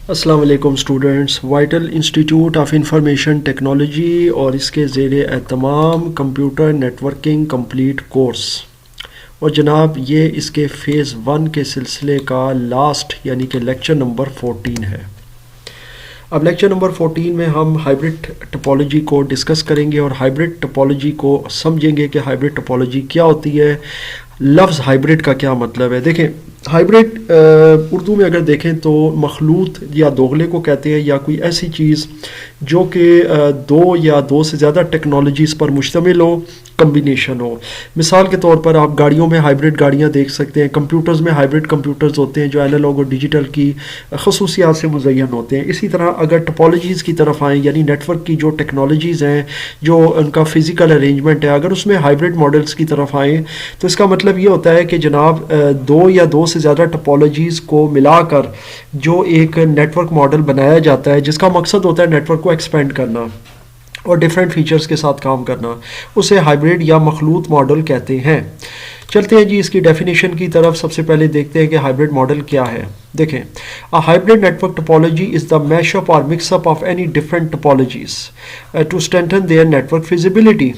अस्सलाम वालेकुम students. Vital institute of information technology और इसके ज़ेरे एहतमाम कंप्यूटर नेटवर्किंग कंप्लीट कोर्स, और जनाब ये इसके फ़ेज़ 1 के सिलसिले का लास्ट यानी कि लेक्चर नंबर 14 है। अब लेक्चर नंबर 14 में हम हाइब्रिड टोपोलॉजी को डिस्कस करेंगे और हाइब्रिड टोपोलॉजी को समझेंगे कि हाइब्रिड टोपोलॉजी क्या होती है, लफ्ज़ हाइब्रिड का क्या मतलब है। देखें, हाइब्रिड उर्दू में अगर देखें तो मखलूत या दोगले को कहते हैं, या कोई ऐसी चीज़ जो कि दो या दो से ज़्यादा टेक्नोलॉजीज़ पर मुश्तमिल हो, कम्बिनेशन हो। मिसाल के तौर पर आप गाड़ियों में हाइब्रिड गाड़ियाँ देख सकते हैं, कंप्यूटर्स में हाइब्रिड कंप्यूटर्स होते हैं जो एनालॉग और डिजिटल की खसूसियात से मुज़य्यन होते हैं। इसी तरह अगर टोपोलॉजीज़ की तरफ आएँ, यानी नेटवर्क की जो टेक्नोलॉजीज़ हैं, जो उनका फ़िज़िकल अरेंजमेंट है, अगर उसमें हाइब्रिड मॉडल्स की तरफ आएँ तो इसका मतलब ये होता है कि जनाब दो या दो से ज़्यादा टोपोलॉजीज़ को मिलाकर जो एक नेटवर्क मॉडल बनाया जाता है, जिसका मकसद होता है नेटवर्क को एक्सपेंड करना और डिफरेंट फीचर्स के साथ काम करना, उसे हाइब्रिड या मखलूत मॉडल कहते हैं। चलते हैं जी इसकी डेफिनेशन की तरफ। सबसे पहले देखते हैं कि हाइब्रिड मॉडल क्या है। देखें, a hybrid network topology is the mashup और mixup of any different topologies to strengthen their network feasibility.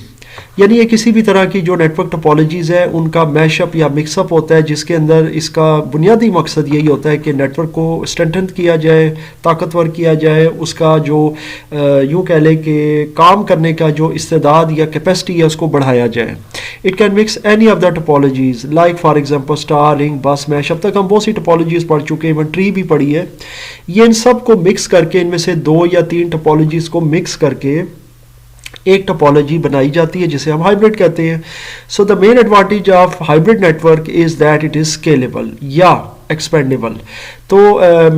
यानी ये किसी भी तरह की जो नेटवर्क टोपोलॉजीज़ है उनका मैशअप या मिक्सअप होता है, जिसके अंदर इसका बुनियादी मकसद यही होता है कि नेटवर्क को स्ट्रेंथन किया जाए, ताकतवर किया जाए, उसका जो यूँ कह लें कि काम करने का जो इस्तेदाद या कैपेसिटी है उसको बढ़ाया जाए। It can mix any of the topologies like for example star, ring, बस, मैश। अब तक हम बहुत सी टोपोलॉजीज़ पढ़ चुके हैं, इवन ट्री भी पढ़ी है। ये इन सब को मिक्स करके, इनमें से दो या तीन टोपोलॉजीज़ को मिक्स करके एक टोपोलॉजी बनाई जाती है जिसे हम हाइब्रिड कहते हैं। So the main advantage of hybrid network is that it is scalable या एक्सपेंडेबल। तो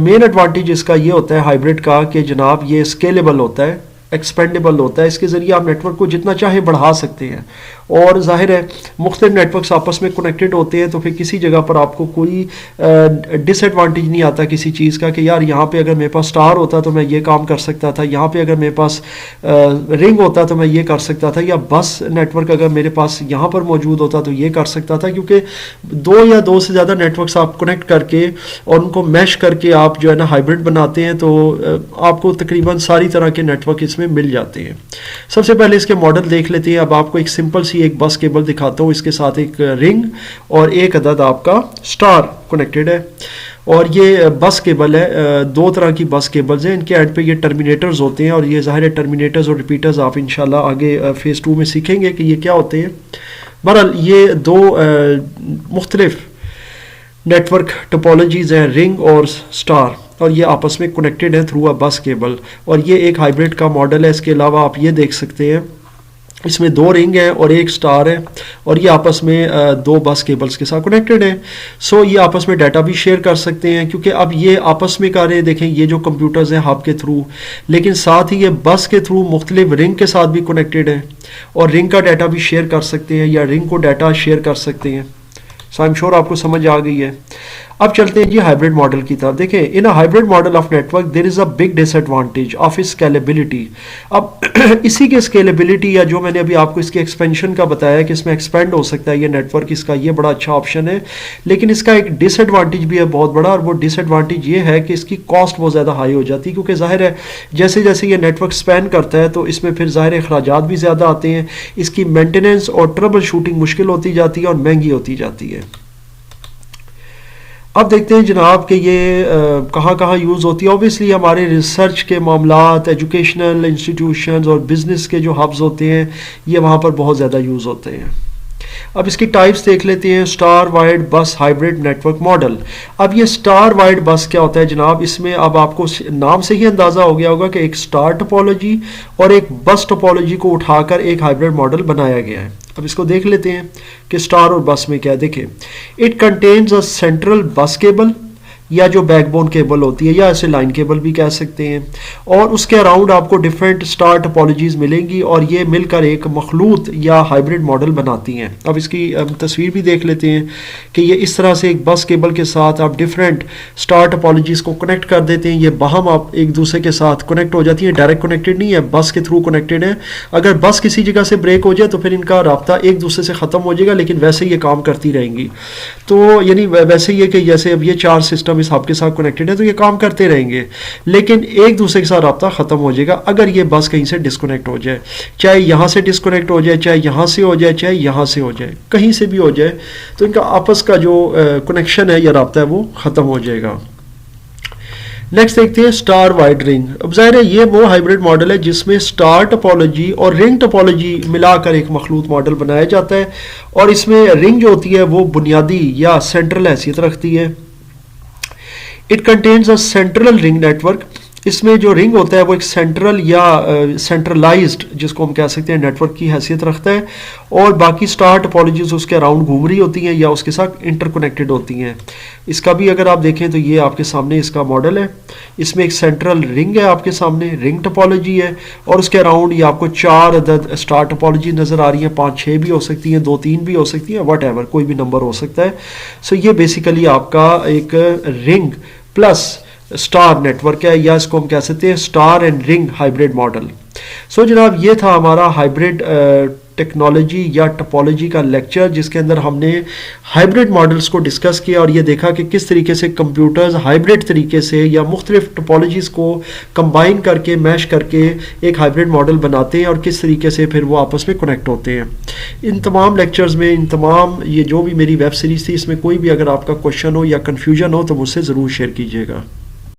मेन एडवांटेज इसका ये होता है हाइब्रिड का कि जनाब ये स्केलेबल होता है, एक्सपेंडेबल होता है। इसके ज़रिए आप नेटवर्क को जितना चाहे बढ़ा सकते हैं, और जाहिर है मुख्तलिफ नेटवर्क्स आपस में कनेक्टेड होते हैं, तो फिर किसी जगह पर आपको कोई डिसएडवांटेज नहीं आता किसी चीज़ का कि यार यहाँ पे अगर मेरे पास स्टार होता तो मैं ये काम कर सकता था, यहाँ पे अगर मेरे पास रिंग होता तो मैं ये कर सकता था, या बस नेटवर्क अगर मेरे पास यहाँ पर मौजूद होता तो ये कर सकता था। क्योंकि दो या दो से ज़्यादा नेटवर्क्स आप कनेक्ट करके और उनको मैश करके आप जो है ना हाइब्रिड बनाते हैं, तो आपको तकरीबन सारी तरह के नेटवर्क इसमें मिल जाते हैं। सबसे पहले इसके मॉडल देख लेते हैं। अब आपको एक सिंपल सी एक बस केबल दिखाता हूँ, इसके साथ एक रिंग और एक अदद आपका स्टार कनेक्टेड है, और ये बस केबल है। दो तरह की बस केबल्स हैं, इनके एंड पे ये टर्मिनेटर्स होते हैं, और ये ज़ाहिर है टर्मिनेटर्स और रिपीटर्स आप इंशाल्लाह आगे फेज़ 2 में सीखेंगे कि ये क्या होते हैं। बहरहाल ये दो मुख्तलिफ नेटवर्क टोपोलॉजीज़ हैं, रिंग और स्टार, और ये आपस में कनेक्टेड है थ्रू अ बस केबल, और ये एक हाइब्रिड का मॉडल है। इसके अलावा आप ये देख सकते हैं, इसमें दो रिंग है और एक स्टार है, और ये आपस में दो बस केबल्स के साथ कनेक्टेड है। सो ये आपस में डाटा भी शेयर कर सकते हैं, क्योंकि अब ये आपस में कर रहे हैं। देखें, ये जो कंप्यूटर्स हैं हब के थ्रू, लेकिन साथ ही ये बस के थ्रू मुख्तलिफ रिंग के साथ भी कनेक्टेड है, और रिंग का डाटा भी शेयर कर सकते हैं, या रिंग को डाटा शेयर कर सकते हैं। सो आई एम श्योर आपको समझ आ गई है। अब चलते हैं जी हाइब्रिड मॉडल की तरफ। देखें, in a hybrid model of network there is a big disadvantage of is scalability. अब इसी के स्केलेबिलिटी, या जो मैंने अभी आपको इसके एक्सपेंशन का बताया कि इसमें एक्सपेंड हो सकता है ये नेटवर्क, इसका ये बड़ा अच्छा ऑप्शन है। लेकिन इसका एक डिसएडवांटेज भी है बहुत बड़ा, और वो डिसएडवांटेज ये है कि इसकी कॉस्ट बहुत ज़्यादा हाई हो जाती है। क्योंकि जाहिर है जैसे जैसे ये नेटवर्क स्पैन करता है तो इसमें फिर ज़ाहिर अखराजात भी ज़्यादा आते हैं, इसकी मेंटेनेंस और ट्रबल शूटिंग मुश्किल होती जाती है और महंगी होती जाती है। अब देखते हैं जनाब कि ये कहाँ कहाँ यूज़ होती है। ऑब्वियसली हमारे रिसर्च के मामलात, एजुकेशनल इंस्टीट्यूशंस और बिज़नेस के जो हब्स होते हैं, ये वहाँ पर बहुत ज़्यादा यूज़ होते हैं। अब इसकी टाइप्स देख लेते हैं। स्टार वाइड बस हाइब्रिड नेटवर्क मॉडल। अब ये स्टार वाइड बस क्या होता है जनाब, इसमें अब आपको नाम से ही अंदाज़ा हो गया होगा कि एक स्टार टोपोलॉजी और एक बस टोपोलॉजी को उठाकर एक हाइब्रिड मॉडल बनाया गया है। अब इसको देख लेते हैं कि स्टार और बस में क्या है। देखें, it contains a central bus cable, या जो बैकबोन केबल होती है, या ऐसे लाइन केबल भी कह सकते हैं, और उसके अराउंड आपको डिफरेंट स्टार टोपोलॉजीज़ मिलेंगी, और ये मिलकर एक मखलूत या हाइब्रिड मॉडल बनाती हैं। अब इसकी तस्वीर भी देख लेते हैं कि ये इस तरह से एक बस केबल के साथ आप डिफरेंट स्टार टोपोलॉजीज़ को कनेक्ट कर देते हैं। ये बाहम आप एक दूसरे के साथ कनेक्ट हो जाती हैं, डायरेक्ट कनेक्टेड नहीं है, बस के थ्रू कनेक्टेड है। अगर बस किसी जगह से ब्रेक हो जाए तो फिर इनका राब्ता एक दूसरे से ख़त्म हो जाएगा, लेकिन वैसे ये काम करती रहेंगी। तो यानी वैसे ही है कि जैसे अब ये चार सिस्टम सर्विस आपके साथ कनेक्टेड है तो ये काम करते रहेंगे, लेकिन एक दूसरे के साथ रब्ता ख़त्म हो जाएगा अगर ये बस कहीं से डिस्कनेक्ट हो जाए, चाहे यहाँ से डिस्कनेक्ट हो जाए, चाहे यहाँ से हो जाए, चाहे यहाँ से हो जाए, कहीं से भी हो जाए, तो इनका आपस का जो कनेक्शन है या रब्ता है वो ख़त्म हो जाएगा। नेक्स्ट देखते हैं स्टार वाइड रिंग। अब ज़ाहिर है ये वो हाइब्रिड मॉडल है जिसमें स्टार टोपोलॉजी और रिंग टोपोलॉजी मिलाकर एक मखलूत मॉडल बनाया जाता है, और इसमें रिंग जो होती है वो बुनियादी या सेंट्रल हैसियत रखती है। It contains a central ring network. इसमें जो रिंग होता है वो एक सेंट्रल या सेंट्रलाइज्ड जिसको हम कह सकते हैं नेटवर्क की हैसियत रखता है, और बाकी स्टार टोपोलॉजीज उसके अराउंड घूम रही होती हैं या उसके साथ इंटरकनेक्टेड होती हैं। इसका भी अगर आप देखें तो ये आपके सामने इसका मॉडल है। इसमें एक सेंट्रल रिंग है आपके सामने, रिंग टोपोलॉजी है, और उसके अराउंड ये आपको 4 अदद स्टार टोपोलॉजी नज़र आ रही हैं, 5-6 भी हो सकती हैं, 2-3 भी हो सकती हैं, वट एवर कोई भी नंबर हो सकता है। सो ये बेसिकली आपका एक रिंग प्लस स्टार नेटवर्क है, या इसको हम कह सकते हैं star and ring hybrid model. So जनाब ये था हमारा हाइब्रिड टेक्नोलॉजी या टोपोलॉजी का लेक्चर, जिसके अंदर हमने हाइब्रिड मॉडल्स को डिस्कस किया और ये देखा कि किस तरीके से कंप्यूटर्स हाइब्रिड तरीके से या मुख्तलिफ टोपोलॉजीज़ को कंबाइन करके मैश करके एक हाइब्रिड मॉडल बनाते हैं, और किस तरीके से फिर वो आपस में कनेक्ट होते हैं। इन तमाम लेक्चर्स में, इन तमाम ये जो भी मेरी वेब सीरीज़ थी, इसमें कोई भी अगर आपका क्वेश्चन हो या कन्फ्यूजन हो तो मुझसे ज़रूर शेयर कीजिएगा।